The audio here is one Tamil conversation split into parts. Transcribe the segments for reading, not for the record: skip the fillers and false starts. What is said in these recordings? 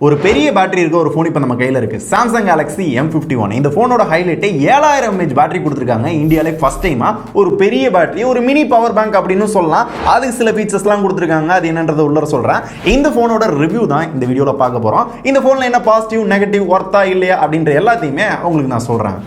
ஒரு பெரிய பேட்டரி இருக்க ஒரு ஃபோன் இப்போ நம்ம கையில் இருக்கு. Samsung Galaxy M51. இந்த ஃபோனோட ஹைலைட்டே 7000 mAh பேட்டரி கொடுத்துருக்காங்க. இந்தியாவிலே ஃபர்ஸ்ட் டைமா ஒரு பெரிய பேட்டரி, ஒரு மினி பவர் பேங்க் அப்படின்னு சொல்லலாம். அதுக்கு சில ஃபீச்சர்ஸ்லாம் கொடுத்துருக்காங்க. அது என்னன்றதை உள்ள சொல்றேன். இந்த ஃபோனோட ரிவ்யூ தான் இந்த வீடியோவில் பார்க்க போறோம். இந்த ஃபோனில் என்ன பாசிட்டிவ், நெகட்டிவ், ஒர்த்தா இல்லையா அப்படின்ற எல்லாத்தையுமே உங்களுக்கு நான் சொல்றேன்.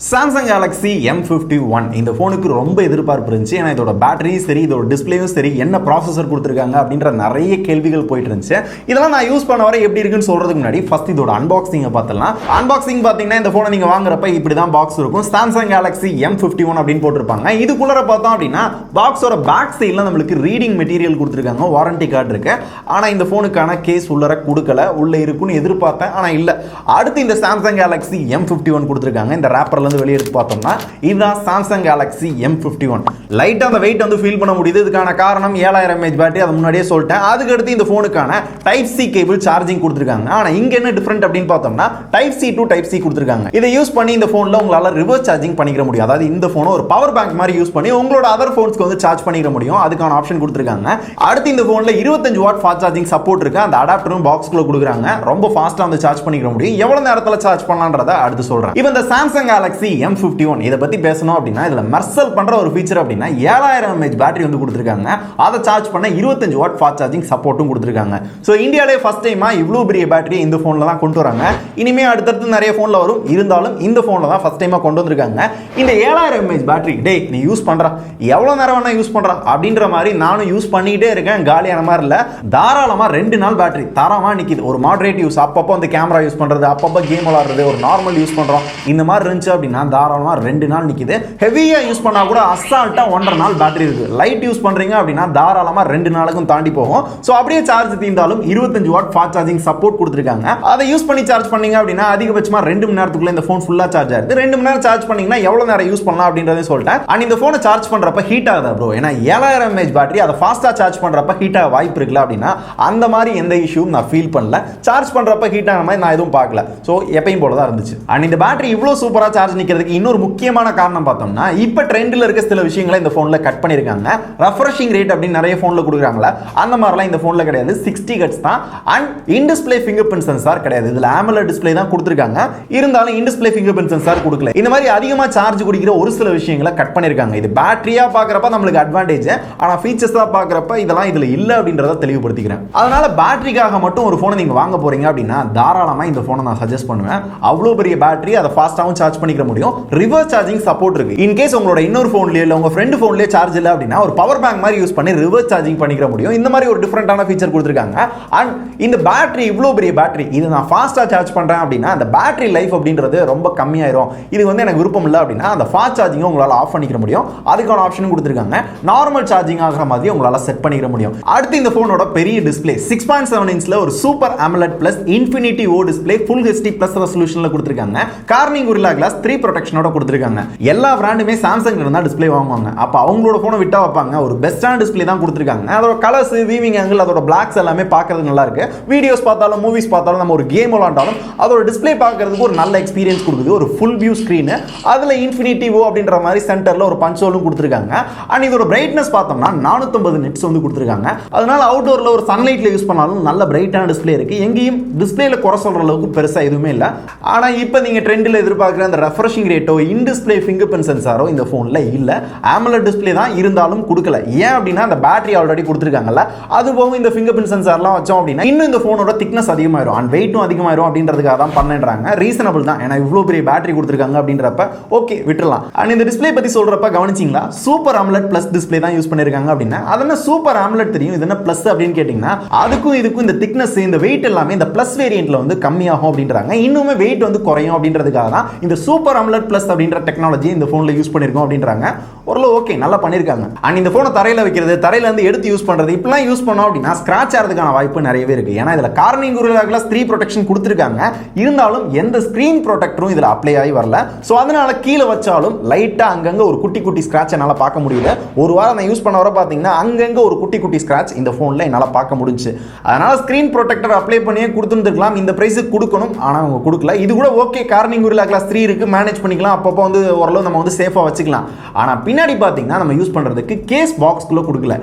சாம்சங் Galaxy M51 இந்த ஃபோனுக்கு ரொம்ப எதிர்பார்ப்பு இருந்துச்சு. ஏன்னா இதோட பேட்டரியும் சரி, இதோட டிஸ்பிளேயும் சரி, என்ன ப்ராசஸர் கொடுத்துருக்காங்க அப்படின்ற நிறைய கேள்விகள் போயிட்டு இருந்துச்சு. இதெல்லாம் நான் யூஸ் பண்ண வரை எப்படி இருக்குன்னு சொல்றதுக்கு முன்னாடி ஃபர்ஸ்ட் இதோட அன்பாக்சிங்கை பார்த்துலாம். அன்பாக்சிங் பார்த்தீங்கன்னா இந்த ஃபோனை நீங்கள் வாங்குறப்ப இப்படி தான் பாக்ஸ் இருக்கும். சாம்சங் Galaxy M51 அப்படின்னு போட்டிருப்பாங்க. இதுக்குள்ளே பார்த்தோம் அப்படின்னா பாக்ஸோட பேக் சைடில் நம்மளுக்கு ரீடிங் மெட்டீரியல் கொடுத்துருக்காங்க, வாரண்டி கார்டு இருக்கு. ஆனால் இந்த ஃபோனுக்கான கேஸ் உள்ளர கொடுக்கல. உள்ளே இருக்குன்னு எதிர்பார்த்தேன், ஆனால் இல்லை. அடுத்து இந்த சாம்சங் Galaxy M51 கொடுத்துருக்காங்க. இந்த ரேப்பர்ல வெளியே எடுத்து பார்த்தோம்னா இதுதான் சாம்சங் Galaxy M51. லைட்டா அந்த வெயிட் வந்து ஃபீல் பண்ண முடியுது. இதுக்கான காரணம் 7000 mAh பேட்டரி, அது முன்னாடியே சொல்லிட்டேன். அதுக்கு அடுத்து இந்த ஃபோனுக்கான டைப் சி கேபிள் சார்ஜிங் கொடுத்துருக்காங்க. ஆனா இங்க என்ன டிஃபரெண்ட் அப்படின்னு பார்த்தோம்னா type C to type C கொடுத்துருக்காங்க. இதை யூஸ் பண்ணி இந்த ஃபோன்ல உங்களால ரிவர்ஸ் சார்ஜிங் பண்ணிக்க முடியும். அதாவது இந்த ஃபோனை ஒரு பவர் பேங்க் மாதிரி யூஸ் பண்ணி உங்களோட அதர் ஃபோன்ஸ்க்கு வந்து சார்ஜ் பண்ணிக்க முடியும். அதுக்கான ஆப்ஷன் கொடுத்துருக்காங்க. அடுத்து இந்த ஃபோன்ல 25 வாட் ஃபாஸ்ட் சார்ஜிங் சப்போர்ட் இருக்கு. அந்த அடாப்டரும் பாக்ஸ்க்குள்ள கொடுக்குறாங்க. ரொம்ப ஃபாஸ்டா வந்து சார்ஜ் பண்ணிக்க முடியும். எவ்வளவு நேரத்துல சார்ஜ் பண்ணலாம்ன்றத அடுத்து சொல்றேன். இப்போ இந்த சாம்சங் Galaxy M51 இதை பத்தி பேசணும் அப்படின்னா இதுல மெர்சல் பண்ற ஒரு ஃபீச்சர் அப்படின்னா 7000 mAh பேட்டரி வந்து கொடுத்துருக்காங்க. அதை சார்ஜ் பண்ண 25 வாட் ஃபாஸ்ட் சார்ஜிங் சப்போர்ட்டும் கொடுத்துருக்காங்க. ஸோ இந்தியாவிலே ஃபர்ஸ்ட் டைமா இவ்வளோ பெரிய பேட்டரி இந்த ஃபோனில் தான் கொண்டு வராங்க. இனிமே அடுத்தடுத்து நிறைய ஃபோனில் வரும். இருந்தாலும் இந்த ஃபோனில் தான் ஃபர்ஸ்ட் டைமா கொண்டு வந்திருக்காங்க. இந்த 7000 mAh பேட்டரி டேய் நீ யூஸ் பண்றா, எவ்வளோ நேரம் வேணா யூஸ் பண்றா அப்படின்ற மாதிரி நானும் யூஸ் பண்ணிட்டே இருக்கேன். காலியான மாதிரி இல்லை, தாராளமாக 2 நாள் பேட்டரி தரமா நிற்கிது. ஒரு மாடரேட் யூஸ், அப்பப்போ அந்த கேமரா யூஸ் பண்றது, அப்பப்போ கேம் விளாடுறது, ஒரு நார்மல் யூஸ் பண்றோம், இந்த மாதிரி இருந்துச்சு அப்படின்னா தாராளமாக 2 நாள் நிற்கிது. ஹெவியா யூஸ் பண்ணா கூட அசால்ட்டா 1.5 நாள் பேட்டரி இருக்கு. லைட் யூஸ் பண்றீங்க அப்படின்னா தாராளமா 2 நாளுக்கும் தாண்டி போகும். சோ அப்படியே சார்ஜ் தீர்ந்தாலும் 25 வாட் ஃபாஸ்ட் சார்ஜிங் சப்போர்ட் கொடுத்துருக்காங்க. அதை யூஸ் பண்ணி சார்ஜ் பண்ணீங்க அப்படின்னா அதிகபட்சமா 2 மணி நேரத்துக்குள்ள இந்த ஃபோன் ஃபுல்லா சார்ஜ் ஆகுது. 2 மணி நேரம் சார்ஜ் பண்ணீங்கன்னா எவ்வளவு நேரம் யூஸ் பண்ணலாம் அப்படின்றதையும் சொல்லிட்டேன். அண்ட் இந்த ஃபோனை சார்ஜ் பண்றப்ப ஹீட் ஆகுதா ப்ரோ? ஏன்னா 7000 mAh பேட்டரி அதை ஃபாஸ்டா சார்ஜ் பண்றப்ப ஹீட் ஆக வாய்ப்பு இருக்குல்ல அப்படின்னா அந்த மாதிரி எந்த இஷ்யூவும் நான் ஃபீல் பண்ணல. சார்ஜ் பண்றப்ப ஹீட் ஆன மாதிரி நான் எதுவும் பார்க்கல. சோ எப்பயும் போல தான் இருந்துச்சு. அண்ட் இந்த பேட்டரி இவ்வளவு சூப்பரா சார்ஜ் நிக்கிறதுக்கு இன்னொரு முக்கியமான காரணம் பார்த்தோம்னா இப்ப ட்ரெண்ட்ல இருக்க சில விஷயங்களை இந்த போன்ல கட் பண்ணிருக்காங்க. ரெஃப்ரெஷிங் ரேட் அப்படின்னு நிறைய போன்ல கொடுக்குறாங்களா, அந்த மாதிரிலாம் இந்த போன்ல கிடையாது. 60 ஹெர்ட்ஸ் தான். And in display fingerprint sensor கிடையாது. இதுல AMOLED டிஸ்ப்ளே தான் கொடுத்திருக்காங்க. இருந்தாலும் இன் டிஸ்ப்ளே ஃபிங்கர்பிரிண்ட் சென்சார் கொடுக்கல. இந்த மாதிரி அதிகமா சார்ஜ் குடிக்கிற ஒரு சில விஷயங்களை கட் பண்ணிருக்காங்க. இது பேட்டரியா பார்க்கறப்ப நம்மளுக்கு அட்வான்டேஜ், ஆனா ஃபீச்சர்ஸா பார்க்கறப்ப இதெல்லாம் இதுல இல்ல அப்படின்றத தெளிவுபடுத்திக்கிறேன். அதனால பேட்டரிக்காக மட்டும் ஒரு போனை நீங்க வாங்க போறீங்க அப்படின்னா தாராளமா இந்த போனை நான் சஜஸ்ட் பண்ணுவேன். அவ்வளவு பெரிய பேட்டரி, அதை ஃபாஸ்டாவும் சார்ஜ் பண்ணிக்க முடியும். ரிவர்ஸ் சார்ஜிங் சப்போர்ட் இருக்கு. இன் கேஸ் உங்களோட இன்னொரு போன்லயே இல்ல உங்க ஃப்ரெண்ட் போன்லயே சார்ஜ் இல்ல அப்படின்னா ஒரு பவர் பேங்க் மாதிரி யூஸ் பண்ணி ரிவர்ஸ் சார்ஜிங் பண்ணிக்க முடியும். இந்த மாதிரி ஒரு டிஃபரெண்டான ஃபீச்சர் கொடுத்திருக்காங்க. அண்ட் இந்த பேட்டரி இவ்வளவு பெரிய பேட்டரி, இது நான் ஃபாஸ்டா சார்ஜ் பண்றேன் அப்படின்னா அந்த பேட்டரி லைஃப் அப்படின்றது ரொம்ப கம்மியாயிரும். இது வந்து எனக்கு விருப்பம் இல்ல அப்படின்னா அந்த ஃபாஸ்ட் சார்ஜிங் உங்களால ஆஃப் பண்ணிக்க முடியும். அதுக்கான ஆப்ஷனும் கொடுத்திருக்காங்க. நார்மல் சார்ஜிங் ஆகிற மாதிரி உங்களால செட் பண்ணிக்க முடியும். அடுத்து இந்த போனோட பெரிய டிஸ்ப்ளே 6.7 இன்ச்ல ஒரு சூப்பர் AMOLED பிளஸ் இன்ஃபினிட்டி ஓ டிஸ்ப்ளே ஃபுல் HD பிளஸ் ரெசல்யூஷன்ல கொடுத்திருக்காங்க. கார்னிங் Gorilla Glass 3 ப்ரொடெக்ஷனோட கொடுத்திருக்காங்க. எல்லா பிராண்டுமே சாம்சங் இருந்தா டிஸ்ப்ளே வாங்குவாங்க. அப்ப அவங்களோட போனை விட்டா வைப்பாங்க. ஒரு பெஸ்டான டிஸ்ப்ளே தான் கொடுத்திருக்காங்க. அதோட கலர்ஸ், வீவிங் ஆங்கிள், அதோட பிளாக்ஸ் எல்லாமே பார்க்கிறது நல்லா இருக்கு. வீடியோஸ் பார்த்தாலும் மூவிஸ் பார்த்தாலும் நம்ம ஒரு கேம் விளையாண்டாலும் அதோட டிஸ்ப்ளே பார்க்கிறதுக்கு ஒரு நல்ல எக்ஸ்பீரியன்ஸ் கொடுக்குது. ஒரு ஃபுல் வியூ ஸ்கிரீன், அதுல இன்ஃபினிட்டி ஓ அப்படின்ற மாதிரி சென்டர்ல ஒரு பஞ்ச் ஹோலும் கொடுத்திருக்காங்க. அண்ட் இதோட பிரைட்னஸ் பார்த்தோம்னா 450 நிட்ஸ் வந்து கொடுத்திருக்காங்க. அதனால அவுட்டோர்ல ஒரு சன்லைட்ல யூஸ் பண்ணாலும் நல்ல பிரைட்டான டிஸ்ப்ளே இருக்கு. எங்கேயும் டிஸ்ப்ளேல குறை சொல்ற அளவுக்கு பெருசா எதுவுமே இல்ல. ஆனா இப்போ நீங்க ட்ரெண்ட்ல எதிர்பார்க்கிற அந்த ரெஃப்ரெஷிங் ரேட்டோ இன் டிஸ்ப்ளே ஃபிங்கர்பிரிண்ட் சென்சாரோ இந்த போன்ல இல்ல. AMOLED டிஸ்ப்ளே தான் இருந்தாலும் கொடுக்கல. ஏன் அப்படின்னா அந்த பேட்டரி ஆல்ரெடி கொடுத்திருக்காங்கல்ல. அது போக இந்த ஃபிங்கர்பிரிண்ட் சென்சார்லாம் வச்சோம் அப்படின்னா இன்னும் இந்த போனோட திக்னஸ் அதிகமாயிரும் அண்ட் வெயிட்டும் அதிகமாயிரும் அப்படின்றதுக்காக தான் பண்ணேன்றாங்க. ரீசனபிள் தான். ஏன்னா இவ்வளவு பெரிய பேட்டரி கொடுத்திருக்காங்க அப்படின்றப்ப ஓகே விட்டுறலாம். அண்ட் இந்த டிஸ்ப்ளே பத்தி சொல்றப்ப கவனிச்சிங்களா, சூப்பர் AMOLED பிளஸ் டிஸ்ப்ளே தான் யூஸ் பண்ணிருக்காங்க அப்படின்னா அதென்ன சூப்பர் AMOLED தெரியும், இது என்ன பிளஸ் அப்படின்னு கேட்டீங்கன்னா அதுக்கும் இதுக்கும் இந்த திக்னஸ், இந்த வெயிட் எல்லாமே இந்த பிளஸ் வேரியன்ட்ல வந்து கம்மியாகும் அப்படின்றாங்க. இன்னுமே வெயிட் வந்து குறையும் அப்படின்றதுக்காக தான் இந்த சூப்பர் AMOLED பிளஸ் அப்படின்ற டெக்னாலஜி இந்த போன்ல யூஸ் பண்ணிருக்கோம் அப்படின்றாங்க. ஓரளவு ஓகே, நல்லா பண்ணிருக்காங்க. அண்ட் இந்த போனை தரையில வைக்கிறது, தரையில இருந்து எடுத்து யூஸ் பண்றது, இப்படிலாம் யூஸ் பண்ணோம் அப்படின்னா ஸ்கிராட்ச் ஆகிறதுக்கான வாய்ப்பு நிறையவே இருக்கு. ஏன்னா இதுல கார்னிங் Gorilla Glass 3 ப்ரொடெக்ஷன் கொடுத்திருக்காங்க. இருந்தாலும் எந்த ஸ்கிரீன் ப்ரொடெக்டரும் இதுல அப்ளை ஆகி வரல. சோ அதனால கீழே வச்சாலும் லைட்டா அங்கங்க ஒரு குட்டி குட்டி ஸ்கிராட்ச் என்னால பார்க்க முடியல. ஒரு வாரம் நான் யூஸ் பண்ண வர பாத்தீங்கன்னா அங்கங்க ஒரு குட்டி குட்டி ஸ்கிராட்ச் இந்த போன்ல என்னால பார்க்க முடிஞ்சு. அதனால ஸ்கிரீன் ப்ரொடெக்டர் அப்ளை பண்ணியே கொடுத்துருந்துருக்கலாம். இந்த பிரைஸுக்கு கொடுக்கணும், ஆனா அவங்க கொடுக்கல. இது கூட ஓகே, கார்னிங் Gorilla Glass 3 இருக்கு, மேனேஜ் பண்ணிக்கலாம், அப்பப்போ வந்து ஓரளவு நம்ம வந்து சேஃபாக வச்சுக்கலாம். ஆனால் பின்னாடி பார்த்தீங்கன்னா நம்ம யூஸ் பண்ணுறதுக்கு கேஸ் பாக்ஸ்குள்ளே கொடுக்கல.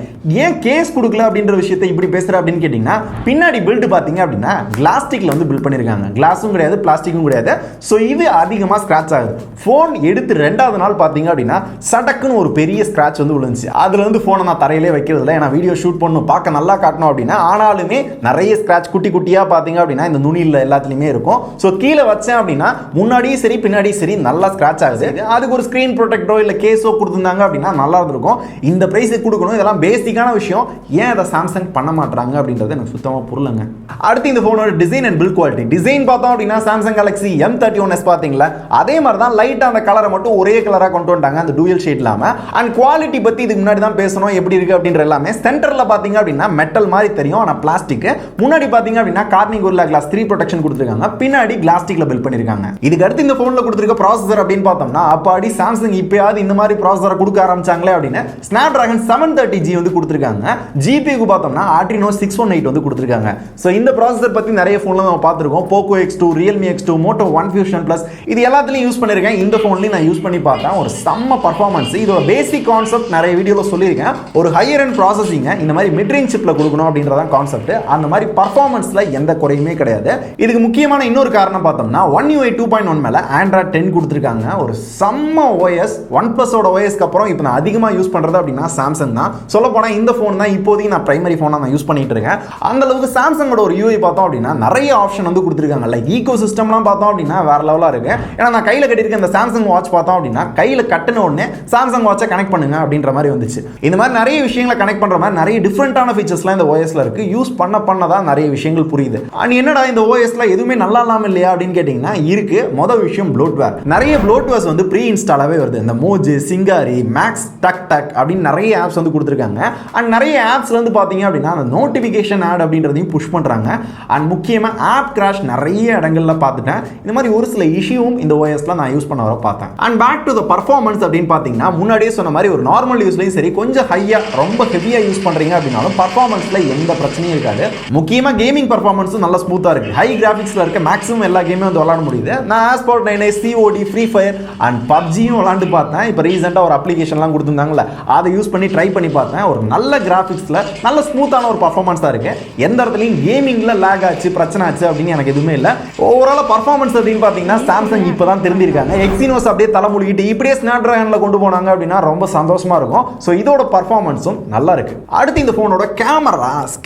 ஏன் கேஸ் கொடுக்கல அப்படின்ற விஷயத்தை இப்படி பேசுகிற அப்படின்னு கேட்டிங்கன்னா, பின்னாடி பில்டு பார்த்தீங்க அப்படின்னா கிளாஸ்டிக்கில் வந்து பில்ட் பண்ணியிருக்காங்க. கிளாஸும் கிடையாது, பிளாஸ்டிக்கும் கிடையாது. ஸோ இது அதிகமாக ஸ்க்ராட்ச் ஆகுது. ஃபோன் எடுத்து 2வது நாள் பார்த்தீங்க அப்படின்னா சடக்குன்னு ஒரு பெரிய ஸ்க்ராட்ச் வந்து விழுந்துச்சு. அதில் வந்து ஃபோனை நான் தரையிலே வைக்கிறது இல்லை, ஏன்னா வீடியோ ஷூட் பண்ணணும், பார்க்க நல்லா காட்டணும் அப்படின்னா. ஆனாலுமே நிறைய ஸ்க்ராட்ச் குட்டி குட்டியாக பார்த்தீங்க அப்படின்னா இந்த நுனியில் எல்லாத்துலேயுமே இருக்கும். ஸோ கீழே வச்சேன் அப்படின்னா முன்னாடியும் சரி பின்னாடியும் சரி நல்லா ஸ்க்ராட்ச் ஆகுது. அதுக்கு ஒரு ஸ்க்ரீன் ப்ரொடெக்டரோ இல்லை கேஸோ கொடுத்துருந்தாங்க அப்படின்னா நல்லா இருந்திருக்கும். இந்த ப்ரைஸுக்கு கொடுக்கணும், இதெல்லாம் பேசிக்கான விஷயம். ஏன் அதை சாம்சங் பண்ண மாட்டாங்க அப்படின்றது எனக்கு சுத்தமாக புரியலங்க. அடுத்து இந்த ஃபோனோட design and build quality. Design பார்த்தோம் அப்படின்னா சாம்சங் கேலக்ஸி M31s பார்த்தீங்களா அதே மாதிரி தான், லைட்டாக அந்த கலரை மட்டும் ஒரே கலராக கொண்டு வந்துட்டாங்க, அந்த டூயல் ஷேட் இல்லாமல். அண்ட் குவாலிட்டி பற்றி இதுக்கு முன்னாடி தான் பேசணும், எப்படி இருக்குது அப்படின்ற எல்லாமே. சென்டரில் பார்த்தீங்க அப்படின்னா மெட்டல் மாதிரி தெரியும், ஆனால் பிளாஸ்டிக். முன்னாடி பார்த்தீங்க அப்படின்னா கார்னிங் கோரில்லா கிளாஸ் 3 ப்ரொடெக்ஷன் கொடுத்துருக்காங்க, பின்னாடி கிளாஸ்டிக்ல பில்ட் பண்ணிருக்காங்க. இதுக்கு அடுத்து இந்த போன்ல கொடுத்திருக்க ப்ராசஸர் அப்படின்னு பார்த்தோம்னா, அப்பாடி சாம்சங் இப்பயாவது இந்த மாதிரி ப்ராசஸரை கொடுக்க ஆரம்பிச்சாங்களே அப்படின்னு ஸ்னாப்டிராகன் 730G வந்து கொடுத்திருக்காங்க. ஜிபிக்கு பார்த்தோம்னா Adreno 618 வந்து கொடுத்திருக்காங்க. சோ இந்த ப்ராசஸர் பத்தி நிறைய போன்ல நம்ம பார்த்திருக்கோம். Poco X2, Realme X2, Moto One Fusion Plus இது எல்லாத்துலயும் யூஸ் பண்ணிருக்கேன். இந்த போன்லயும் நான் யூஸ் பண்ணி பார்த்தேன். ஒரு செம்ம பர்ஃபார்மன்ஸ். இதோட பேசிக் கான்செப்ட் நிறைய வீடியோல சொல்லியிருக்கேன். ஒரு ஹையர் எண்ட் ப்ராசஸிங் இந்த மாதிரி மிட் ரேஞ்ச் சிப்ல கொடுக்கணும் அப்படின்றதான் கான்செப்ட். அந்த மாதிரி பர்ஃபார்மன்ஸ்ல எந்த குறையுமே கிடையாது. இதுக்கு முக்கியமான இன்னொரு காரணம் பார்த்தோம்னா One UI 2.1 மேல Android 10 கொடுத்திருக்காங்க. ஒரு செம்ம OS. OnePlus ஓட OS க்கு அப்புறம் இப்போ நான் அதிகமா யூஸ் பண்றது அப்படின்னா சாம்சங் தான். சொல்ல போனா இந்த போன் தான் இப்போதைக்கு நான் பிரைமரி போனா நான் யூஸ் பண்ணிட்டு இருக்கேன். அந்த அளவுக்கு சாம்சங்கோட ஒரு UI பார்த்தோம் அப்படின்னா நிறைய ஆப்ஷன் வந்து கொடுத்திருக்காங்க. லைக் ஈகோ சிஸ்டம்லாம் பார்த்தோம் அப்படின்னா வேற லெவலா இருக்கு. ஏன்னா நான் கையில கட்டியிருக்க இந்த சாம்சங் வாட்ச் பார்த்தோம் அப்படின்னா கையில கட்டின உடனே சாம்சங் வாட்சை கனெக்ட் பண்ணுங்க அப்படின்ற மாதிரி வந்துச்சு. இந்த மாதிரி நிறைய விஷயங்களை கனெக்ட் பண்ற மாதிரி நிறைய டிஃபரெண்டான ஃபீச்சர்ஸ்லாம் இந்த OSல இருக்கு. யூஸ் பண்ணதான் நிறைய விஷயங்கள் புரியுது. அண்ட் என்னடா இந்த OSல எதுவுமே நல்லா இல்லாம இல்லையா அப்படின்னு கேட்டீங்கன்னா இருக்கு. முதல் விஷயம் ப்ளோட்வேர். நிறைய ப்ளோட்வேர்ஸ் வந்து ப்ரீ இன்ஸ்டாலாவே வருது. இந்த மோஜி, சிங்காரி, மேக்ஸ், டக் அப்படின்னு நிறைய ஆப்ஸ் வந்து கொடுத்துருக்காங்க. அண்ட் நிறைய ஆப்ஸ்ல வந்து பாத்தீங்க அப்படின்னா அந்த நோட்டிபிகேஷன் ஆட் அப்படின்றதையும் புஷ் பண்றாங்க. அண்ட் முக்கியமா ஆப் கிராஷ் நிறைய இடங்கள்ல பார்த்துட்டேன். இந்த மாதிரி ஒரு சில இஷ்யூவும் இந்த OSல நான் யூஸ் பண்ண வர பார்த்தேன். And back to the performance அப்படின்னு பாத்தீங்கன்னா முன்னாடியே சொன்ன மாதிரி ஒரு நார்மல் யூஸ்லயும் சரி கொஞ்சம் ஹையா ரொம்ப ஹெவியா யூஸ் பண்றீங்க அப்படின்னாலும் பர்ஃபார்மன்ஸ்ல எந்த பிரச்சனையும் இருக்காது. முக்கியமா கேமிங் பர்ஃபார்மன்ஸும் நல்ல ஸ்மூத்தா இருக்கு. ஹை கிராபிக்ஸ்ல இருக்க மேக்ஸிமம் எல்லா கேமும் வந்து விளையாட முடியுது. நான் ஆஸ்பார்ட் 9 COD, ஃப்ரீ ஃபயர் அண்ட் பப்ஜியும் விளையாண்டு பார்த்தேன். இப்போ ரீசெண்டா ஒரு அப்ளிகேஷன்லாம் கொடுத்துருந்தாங்கல்ல அதை யூஸ் பண்ணி ட்ரை பண்ணி பார்த்தேன். ஒரு நல்ல கிராபிக்ஸ்ல நல்ல ஸ்மூத்தான ஒரு பர்ஃபார்மன்ஸ் தான் இருக்கு. எந்த இடத்துலையும் கேமிங்ல லேக் ஆச்சு பிரச்சனை ஆச்சு அப்படின்னு எனக்கு எதுவுமே இல்லை. ஓவரால் பர்ஃபார்மன்ஸ் அப்படின்னு பார்த்தீங்கன்னா சாம்சங் இப்போ தான் தெரிஞ்சிருக்காங்க. எக்ஸினோஸ் அப்படியே தலைமுழுகிட்டு இப்படியே ஸ்னாப்டிராகன்ல கொண்டு போனாங்க அப்படின்னா ரொம்ப சந்தோஷமா இருக்கும். ஸோ இதோட பர்ஃபார்மன்ஸும் நல்லா இருக்கு. அடுத்து இந்த போனோட கேமராஸ்.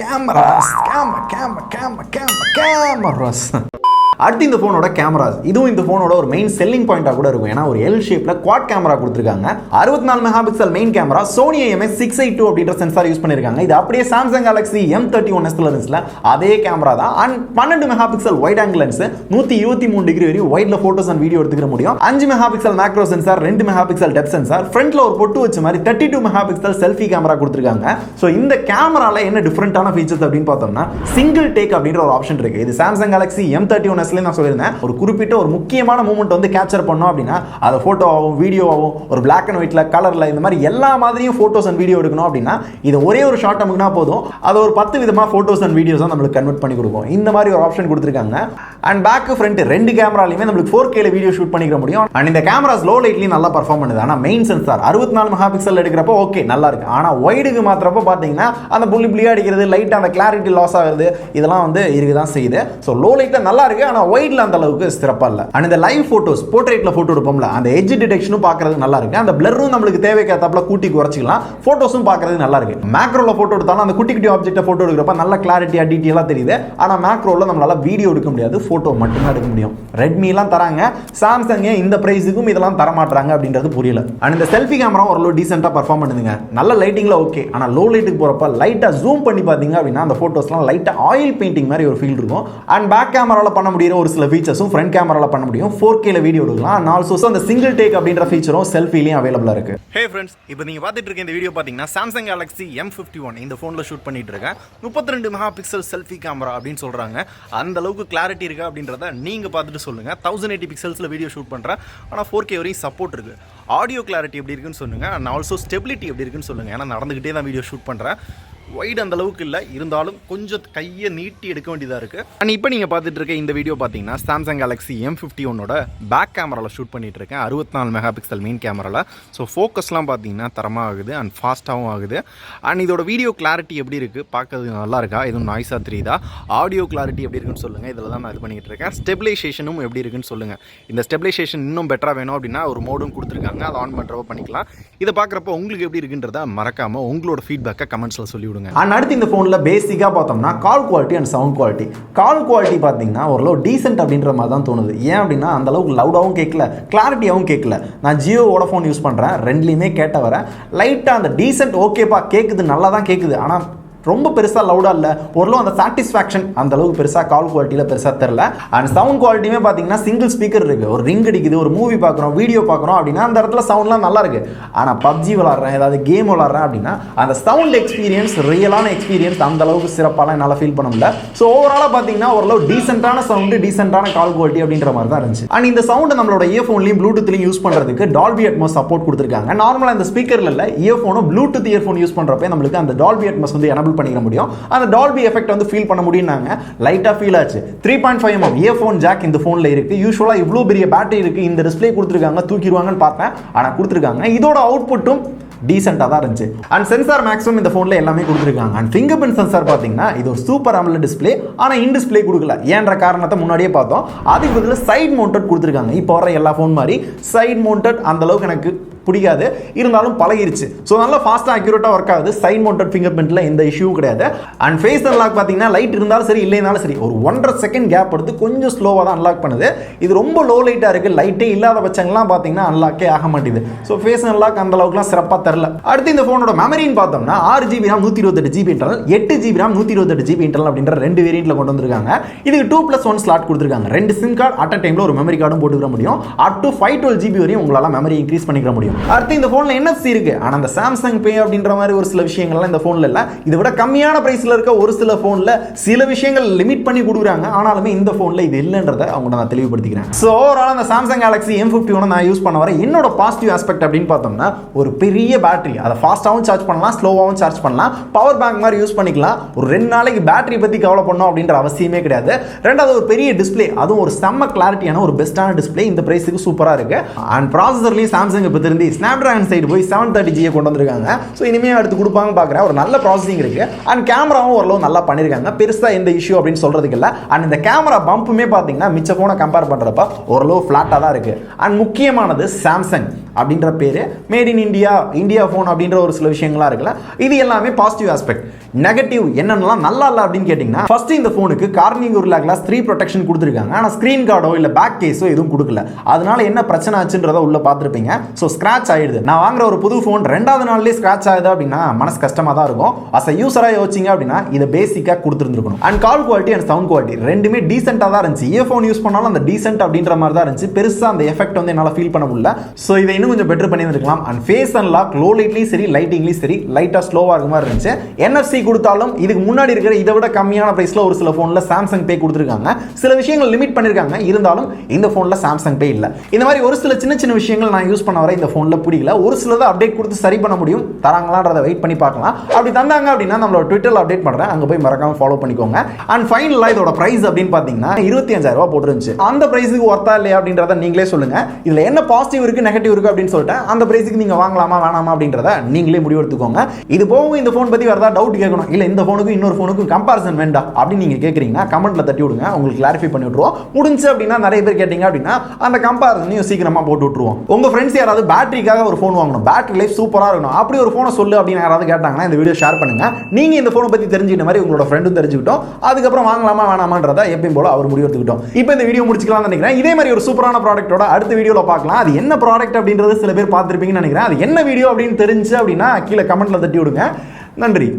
அடுத்து இந்த போனோட கேமராஸ். இதுவும் இந்த போனோட ஒரு மெயின் செல்லிங் பாயிண்டா கூட இருக்கும். ஏன்னா ஒரு எல் ஷேப்ல குவாட் கேமரா கொடுத்திருக்காங்க. 64 megapixel main camera, Sony IMX682 அப்படின்ற சென்சார் யூஸ் பண்ணிருக்காங்க. இது அப்படியே சாம்சங் கேலக்ஸி M31s லென்ஸ்ல அதே கேமரா தான். And 12 megapixel wide angle lens, 123 degree வரையும் வைட்ல போட்டோஸ் அண்ட் வீடியோ எடுத்துக்க முடியும். 5 megapixel macro sensor, 2 megapixel depth sensor, ஃப்ரண்ட்ல ஒரு பொட்டு வச்ச மாதிரி 32 மெகாபிக்சல் செல்ஃபி கேமரா கொடுத்திருக்காங்க. சோ இந்த கேமரால என்ன டிஃபரெண்டான ஃபீச்சர்ஸ் அப்படின்னு பார்த்தோம்னா சிங்கிள் டேக் அப்படின்ற ஒரு ஆப்ஷன் இருக்கு. இது சாம்சங் கேலக்சி M31s நான் சொல்லியிருந்தேன். ஒரு குறிப்பிட்ட ஒரு முக்கியமான மூமெண்ட் வந்து கேப்சர் பண்ணோம் அப்படின்னா அது போட்டோவாகவும் வீடியோவாகவும் ஒரு பிளாக் அண்ட் ஒயிட்ல கலர்ல இந்த மாதிரி எல்லா மாதிரியும் போட்டோஸ் அண்ட் வீடியோ எடுக்கணும் அப்படின்னா இது ஒரே ஒரு ஷாட் நமக்குனா போதும். அது ஒரு 10 விதமா போட்டோஸ் அண்ட் வீடியோஸ் நம்மளுக்கு கன்வெர்ட் பண்ணி கொடுக்கும். இந்த மாதிரி ஒரு ஆப்ஷன் கொடுத்திருக்காங்க. அண்ட் பேக் ஃப்ரண்ட் ரெண்டு கேமராலையுமே நம்மளுக்கு 4K ல வீடியோ ஷூட் பண்ணிக்க முடியும். அண்ட் இந்த கேமராஸ் லோ லைட்லயும் நல்லா பெர்ஃபார்ம் பண்ணுது. ஆனா மெயின் சென்சார் 64 மெகாபிக்சல் எடுக்கிறப்போ ஓகே நல்லா இருக்கு. ஆனா வைடுக்கு மாத்திரப்போ பாத்தீங்கன்னா அந்த புள்ளி புள்ளியா அடிக்கிறது, லைட் அந்த கிளாரிட்டி லாஸ் ஆகுது, இதெல்லாம் வந்து இருக்குதான் செய்யுது. ஸோ லோ லைட்ல நல்லா இருக்கு. ஆனா வைட்ல அந்த அளவுக்கு சிறப்பா இல்ல. அண்ட் இந்த லைவ் போட்டோஸ் போர்ட்ரேட்ல போட்டோ எடுப்போம்ல அந்த எட்ஜ் டிடெக்ஷனும் பார்க்கிறதுக்கு நல்லா இருக்கு. அந்த பிளரும் நம்மளுக்கு தேவைக்கேத்தாப்புல கூட்டி குறைச்சிக்கலாம். போட்டோஸும் பார்க்கிறதுக்கு நல்லா இருக்கு. மேக்ரோல போட்டோ எடுத்தாலும் அந்த குட்டி குட்டி ஆப்ஜெக்ட்டை போட்டோ எடுக்கிறப்ப நல்ல கிளாரிட்டியா டீடைலா தெரியுது. ஆனா மேக்ரோல நம்மளால வீடியோ எடுக்க முடியாது, போட்டோ மட்டும் தான் எடுக்க முடியும். ரெட்மி எல்லாம் தராங்க, சாம்சங் இந்த பிரைஸுக்கும் இதெல்லாம் தர மாட்டாங்க அப்படின்றது புரியல. அண்ட் இந்த செல்ஃபி கேமரா ஓரளவு டீசென்ட்டா பெர்ஃபார்ம் பண்ணுதுங்க. நல்ல லைட்டிங்ல ஓகே. ஆனா லோ லைட்டுக்கு போறப்ப லைட்டா ஜூம் பண்ணி பாத்தீங்க அப்படின்னா அந்த போட்டோஸ்லாம் லைட்டா ஆயில் பெயிண்டிங் மாதிரி ஒரு ஃபீல் இருக்கும். அண்ட் பேக் கேமரால பண்ண முடியுற ஒரு சில ஃபீச்சர்ஸும் ஃப்ரண்ட் கேமரால பண்ண முடியும். 4K ல வீடியோ எடுக்கலாம். அண்ட் ஆல்சோ அந்த சிங்கிள் டேக் அப்படின்ற ஃபீச்சரும் செல்ஃபிலயும் அவைலபிளா இருக்கு. ஹே फ्रेंड्स, இப்போ நீங்க பார்த்துட்டு இருக்க இந்த வீடியோ பாத்தீங்கன்னா சாம்சங் Galaxy M51 இந்த போன்ல ஷூட் பண்ணிட்டு இருக்கேன். 32 மெகாபிக்சல் செல்ஃபி கேமரா அப்படின்னு சொல்றாங்க. அந்த அளவுக்கு கிளாரிட்டி இருக்கு அப்படின்றத நீங்க பார்த்துட்டு சொல்லுங்க. 1080 பிக்சல்ஸ்ல வீடியோ ஷூட் பண்றேன். ஆனா 4K வரையும் சப்போர்ட் இருக்கு. ஆடியோ கிளாரிட்டி எப்படி இருக்குன்னு சொல்லுங்க. அண்ட் ஆல்சோ ஸ்டெபிலிட்டி எப்படி இருக்குன்னு சொல்லுங்க. ஏன்னா நடந்துகிட்டே தான் வீடியோ ஷூட் பண்றேன். வைட் அந்த அளவுக்கு இல்லை, இருந்தாலும் கொஞ்சம் கையை நீட்டி எடுக்க வேண்டியதாக இருக்குது. அண்ட் இப்போ நீங்கள் பார்த்துட்டு இருக்க இந்த வீடியோ பார்த்தீங்கன்னா சாம்சங் கேலக்ஸி M51 பேக் கேமராவில் ஷூட் பண்ணிட்டு இருக்கேன். 64 மெகா பிக்சல் மெயின் கேமராவில். ஸோ ஃபோக்கஸ்லாம் பார்த்தீங்கன்னா தரமாக ஆகுது அண்ட் ஃபாஸ்ட்டாகவும் ஆகுது. அண்ட் இதோட வீடியோ கிளாரிட்டி எப்படி இருக்குது, பார்க்கறது நல்லா இருக்கா, எதுவும் நாய்ஸாக தெரியுதா, ஆடியோ கிளாரிட்டி எப்படி இருக்குன்னு சொல்லுங்கள். இதில் தான் நான் இது பண்ணிகிட்டு இருக்கேன். ஸ்டெபிலைசேஷனும் எப்படி இருக்குன்னு சொல்லுங்கள். இந்த ஸ்டெபிலைசேஷன் இன்னும் பெட்டராக வேணும் அப்படின்னா ஒரு மோடும் கொடுத்துருக்காங்க, அதை ஆன் பண்ணுறப்ப பண்ணிக்கலாம். இதை பார்க்குறப்போ உங்களுக்கு எப்படி இருக்குன்றத மறக்காமல் உங்களோட ஃபீட்பேக்கை கமெண்ட்ஸில் சொல்லிவிடுங்க. அண்ட் அடுத்து இந்த ஃபோனில் பேசிக்காக பார்த்தோம்னா கால் quality and sound quality. Call quality பார்த்தீங்கன்னா ஓரளவு டீசென்ட் அப்படின்ற மாதிரி தான் தோணுது. ஏன் அப்படின்னா அந்த அளவுக்கு லவுடாகவும் கேட்கல, கிளாரிட்டியாகவும் கேட்கல. நான் ஜியோவோட ஃபோன் யூஸ் பண்ணுறேன், ரெண்டுலேயுமே கேட்ட வர லைட்டாக அந்த டீசென்ட் ஓகேப்பா கேட்குது, நல்லா தான் கேட்குது. ஆனால் ரொம்ப பெருசாக லவுடாக இல்லை, ஓரளவு அந்த சாட்டிஸ்ஃபேக்ஷன் அந்த அளவுக்கு பெருசாக கால் குவாலிட்டியில் பெருசாக தெரில. அண்ட் சவுண்ட் குவாலிட்டியுமே பார்த்தீங்கன்னா சிங்கிள் ஸ்பீக்கர் இருக்குது. ஒரு ரிங் அடிக்குது, ஒரு மூவி பார்க்குறோம், வீடியோ பார்க்குறோம் அப்படின்னா அந்த இடத்துல சவுண்ட்லாம் நல்லா இருக்குது. ஆனால் பப்ஜி விளாட்றேன், ஏதாவது கேம் விளாட்றேன் அப்படின்னா அந்த சவுண்ட் எக்ஸ்பீரியன்ஸ், ரியலான எக்ஸ்பீரியன்ஸ் அந்த அளவுக்கு சிறப்பாலாம் என்னால் ஃபீல் பண்ண முடியல. ஸோ ஓவராலாக பார்த்தீங்கன்னா ஓரளவு டீசென்ட்டான சவுண்டு, டீசென்ட்டான கால் குவாலிட்டி அப்படின்ற மாதிரி தான் இருந்துச்சு. அண்ட் இந்த சவுண்டு நம்மளோட இயர்ஃபோன்லையும் ப்ளூடூத்லையும் யூஸ் பண்ணுறதுக்கு டால்பி அட்மாஸ் சப்போர்ட் கொடுத்துருக்காங்க. நார்மலாக இந்த ஸ்பீக்கரில் இல்லை, இயர்ஃபோனும் ப்ளூடூத் இயர்ஃபோன் யூஸ் பண்ணுறப்ப நம்மளுக்கு அந்த டால்பி அட்மாஸ் வந்து எனபிள் பண்ணிக்க முடியும். அந்த டால்பி எஃபெக்ட் வந்து ஃபீல் பண்ண முடியும்னாங்க. லைட்டாக ஃபீல் ஆச்சு. 3.5 mm இயர்ஃபோன் ஜாக் இந்த ஃபோனில் இருக்குது. யூஸ்வலாக இவ்வளோ பெரிய பேட்டரி இருக்குது, இந்த டிஸ்பிளே கொடுத்துருக்காங்க, தூக்கிடுவாங்கன்னு பார்த்தேன். ஆனால் கொடுத்துருக்காங்க. இதோட அவுட்புட்டும் டீசெண்டாக தான் இருந்துச்சு. அண்ட் சென்சார் மேக்ஸிமம் இந்த ஃபோனில் எல்லாமே கொடுத்துருக்காங்க. அண்ட் ஃபிங்கர் பிரிண்ட் சென்சார் பார்த்தீங்கன்னா இது ஒரு சூப்பர் AMOLED டிஸ்பிளே, ஆனால் இன் டிஸ்பிளே கொடுக்கல. ஏன்ற காரணத்தை முன்னாடியே பார்த்தோம். அதுக்கு பதில் சைட் மவுண்டட் கொடுத்துருக்காங்க. இப்போ வர எல்லா ஃபோன் மாதிரி சைட் மவுண்டட் அந்த அளவுக்கு எனக்கு பிடிக்காது, இருந்தாலும் பழகிருச்சு. ஸோ நல்லா ஃபாஸ்ட்டாக அக்யூரேட்டாக ஒர்க் ஆகுது. சைட் மவுண்டட் ஃபிங்கர் பிரிண்ட்டில் எந்த இஷ்யூவும் கிடையாது. அண்ட் ஃபேஸ் அன்லாக் பார்த்தீங்கன்னா லைட் இருந்தாலும் சரி இல்லைனாலும் சரி ஒரு 1.5 செகண்ட் கேப் எடுத்து கொஞ்சம் ஸ்லோவாக தான் அன்லாக் பண்ணுது. இது ரொம்ப லோ லைட்டாக இருக்குது. லைட்டே இல்லாத பட்சங்கள்லாம் பார்த்தீங்கன்னா அன்லாக்கே ஆக மாட்டேது. ஸோ ஃபேஸ் அன்லாக் அந்த அளவுக்குலாம் சிறப்பாக தரல. அடுத்து இந்த ஃபோனோட மெமரின்னு பார்த்தோம்னா 6GB RAM 128GB internal, 8GB RAM 128GB internal அப்படின்ற ரெண்டு வேரியண்ட்டில் கொண்டு வந்திருக்காங்க. இதுக்கு 2+1 ஸ்லாட் கொடுத்துருக்காங்க. 2 சிம் கார்டு அட் அ டைமில் ஒரு மெமரி கார்டும் போட்டுக்கிற முடியும். அப் டு 512GB வரையும் உங்களால் மெமரி இன்க்ரீஸ் பண்ணிக்கிற முடியும். அடுத்து இந்த ஃபோனில் NFC இருக்கு. ஆனால் அந்த சாம்சங் பே அப்படின்ற மாதிரி ஒரு சில விஷயங்கள்லாம் இந்த ஃபோனில் இல்லை. இதை விட கம்மியான பிரைஸில் இருக்க ஒரு சில ஃபோனில் சில விஷயங்கள் லிமிட் பண்ணி கொடுக்குறாங்க. ஆனாலுமே இந்த ஃபோனில் இது இல்லைன்றதை அவங்க நான் தெளிவுபடுத்திக்கிறேன். ஸோ ஓவரால் அந்த சாம்சங் கேலக்ஸி M51 நான் யூஸ் பண்ண வர என்னோட பாசிட்டிவ் ஆஸ்பெக்ட் அப்படின்னு பார்த்தோம்னா ஒரு பெரிய பேட்டரி, அதை ஃபாஸ்ட்டாகவும் சார்ஜ் பண்ணலாம், ஸ்லோவாகவும் சார்ஜ் பண்ணலாம், பவர் பேங்க் மாதிரி யூஸ் பண்ணிக்கலாம். ஒரு 2 நாளைக்கு பேட்டரி பற்றி கவலை பண்ணோம் அப்படின்ற அவசியமே கிடையாது. ரெண்டாவது ஒரு பெரிய டிஸ்பிளே, அதுவும் ஒரு செம்ம கிளாரிட்டியான ஒரு பெஸ்ட்டான டிஸ்பிளே இந்த பிரைஸுக்கு சூப்பராக இருக்கு. அண்ட் ப்ராசஸர்லையும் சாம்சங் இப்போ திருந்தி ஸ்னாப்டிராகன் சைடு போய் 730G கொண்டு வந்திருக்காங்க. ஸோ இனிமேல் அடுத்து கொடுப்பாங்க பார்க்குறேன். ஒரு நல்ல ப்ராசஸிங் இருக்கு. அண்ட் கேமராவும் ஓரளவு நல்லா பண்ணியிருக்காங்க. பெருசாக எந்த இஷ்யூ அப்படின்னு சொல்றதுக்கு இல்லை. அண்ட் இந்த கேமரா பம்புமே பார்த்தீங்கன்னா மிச்ச ஃபோனை கம்பேர் பண்ணுறப்ப ஓரளவு ஃப்ளாட்டாக தான் இருக்கு. அண்ட் முக்கியமானது சாம்சங் அப்படின்ற பேர், made in India, India phone அப்படின்ற ஒரு சில விஷயங்கள்லாம் இருக்குல்ல, இது எல்லாமே பாசிட்டிவ் ஆஸ்பெக்ட். நெகட்டிவ் என்னென்னலாம் நல்லா இல்லை அப்படின்னு கேட்டிங்கன்னா, ஃபர்ஸ்ட் இந்த ஃபோனுக்கு கார்னிங் Gorilla Glass 3 ப்ரொடெக்ஷன் கொடுத்துருக்காங்க. ஆனால் ஸ்க்ரீன் கார்டோ இல்லை பேக் கேஸோ எதுவும் கொடுக்கல. அதனால என்ன பிரச்சனை ஆச்சுன்றதை உள்ள பார்த்துருப்பீங்க. ஸோ ஸ்க்ராட்ச் ஆயிடுது. நான் வாங்குற ஒரு புது ஃபோன் 2வது நாள்லேயே ஸ்க்ராட்ச் ஆகுது அப்படின்னா மனசு கஷ்டமாக தான் இருக்கும். அஸ் அ யூஸராக யோசிச்சிங்க அப்படின்னா இதை பேசிக்காக கொடுத்துருந்துருக்கணும். And call quality and sound quality ரெண்டுமே டீசெண்டாக தான் இருந்துச்சு. இயர்ஃபோன் யூஸ் பண்ணாலும் அந்த டீசென்ட் அப்படின்ற மாதிரி தான் இருந்துச்சு. பெருசாக அந்த எஃபெக்ட் வந்து என்னால் ஃபீல் பண்ண முடியல. ஸோ இதை இன்னும் கொஞ்சம் பெட்டர் பண்ணியிருக்கலாம். அண்ட் ஃபேஸ் அன்லாக் லோ லைட்லையும் சரி லைட்டிங்லையும் சரி லைட்டாக ஸ்லோவாக இருக்க மாதிரி இருந்துச்சு. NFC கொடுத்தாலும் இதுக்கு முன்னாடி இருக்கிற இதை விட கம்மியான பிரைஸ்ல ஒரு சில ஃபோனில் சாம்சங் பே கொடுத்துருக்காங்க. சில விஷயங்கள் லிமிட் பண்ணியிருக்காங்க. இருந்தாலும் இந்த ஃபோனில் சாம்சங் பே இல்லை. இந்த மாதிரி ஒரு சில சின்ன சின்ன விஷயங்கள் நான் யூஸ் பண்ண வர இந்த ஃபோனில் பிடிக்கல. ஒரு சிலதை அப்டேட் கொடுத்து சரி பண்ண முடியும். தராங்களான்றதை வெயிட் பண்ணி பார்க்கலாம். அப்படி தந்தாங்க அப்படின்னா நம்மளோட ட்விட்டரில் அப்டேட் பண்ணுறேன், அங்கே போய் மறக்காம ஃபாலோ பண்ணிக்கோங்க. அண்ட் ஃபைனலாக இதோட பிரைஸ் அப்படின்னு பார்த்தீங்கன்னா 25,000 ரூபா போட்டுருந்துச்சு. அந்த பிரைஸுக்கு ஒர்த்தா இல்லையா அப்படின்றத நீங்களே சொல்லுங்க. இதில் என்ன பாசிட்டிவ் இருக்கு நெகட்டிவ் இருக்கு அப்படின்னு சொல்லிட்டு அந்த பிரைஸுக்கு நீங்க வாங்கலாமா வேணாமா அப்படின்றத நீங்களே முடிவு எடுத்துக்கோங்க. இது போகும் இந்த ஃபோன் பற்றி வரதா டவுட் கேட்கணும், இல்லை இந்த ஃபோனுக்கும் இன்னொரு ஃபோனுக்கும் கம்பேரிசன் வேண்டாம் அப்படின்னு நீங்க கேட்குறீங்கன்னா கமெண்ட்ல தட்டி விடுங்க, உங்களுக்கு கிளாரிஃபை பண்ணி விட்டுருவோம். முடிஞ்சு அப்படின்னா நிறைய பேர் கேட்டீங்க அப்படின்னா அந்த கம்பேரிசனையும் சீக்கிரமா போட்டு விட்டுருவோம். உங்க ஃப்ரெண்ட்ஸ் யாராவது பேட்டரிக்காக ஒரு ஃபோன் வாங்கணும், பேட்டரி லைஃப் சூப்பராக இருக்கணும், அப்படி ஒரு ஃபோனை சொல்லு அப்படின்னு யாராவது கேட்டாங்கன்னா இந்த வீடியோ ஷேர் பண்ணுங்க. நீங்க இந்த ஃபோனை பற்றி தெரிஞ்சுக்கிட்ட மாதிரி உங்களோட ஃப்ரெண்டும் தெரிஞ்சுக்கிட்டோம். அதுக்கப்புறம் வாங்கலாமா வேணாமான்றத எப்பயும் போல அவர் முடிவு எடுத்துக்கிட்டோம். இப்போ இந்த வீடியோ முடிச்சுக்கலாம்னு நினைக்கிறேன். இதே மாதிரி ஒரு சூப்பரான ப்ராடக்ட்டோட அடுத்த வீடியோல பார்க்கலாம். அது என்ன ப்ராடக்ட் அப்படின்றது சில பேர் பார்த்துருப்பீங்கன்னு நினைக்கிறேன். அது என்ன வீடியோ அப்படின்னு தெரிஞ்சு அப்படின்னா கீழே கமெண்ட்ல தட்டி விடுங்க. நன்றி.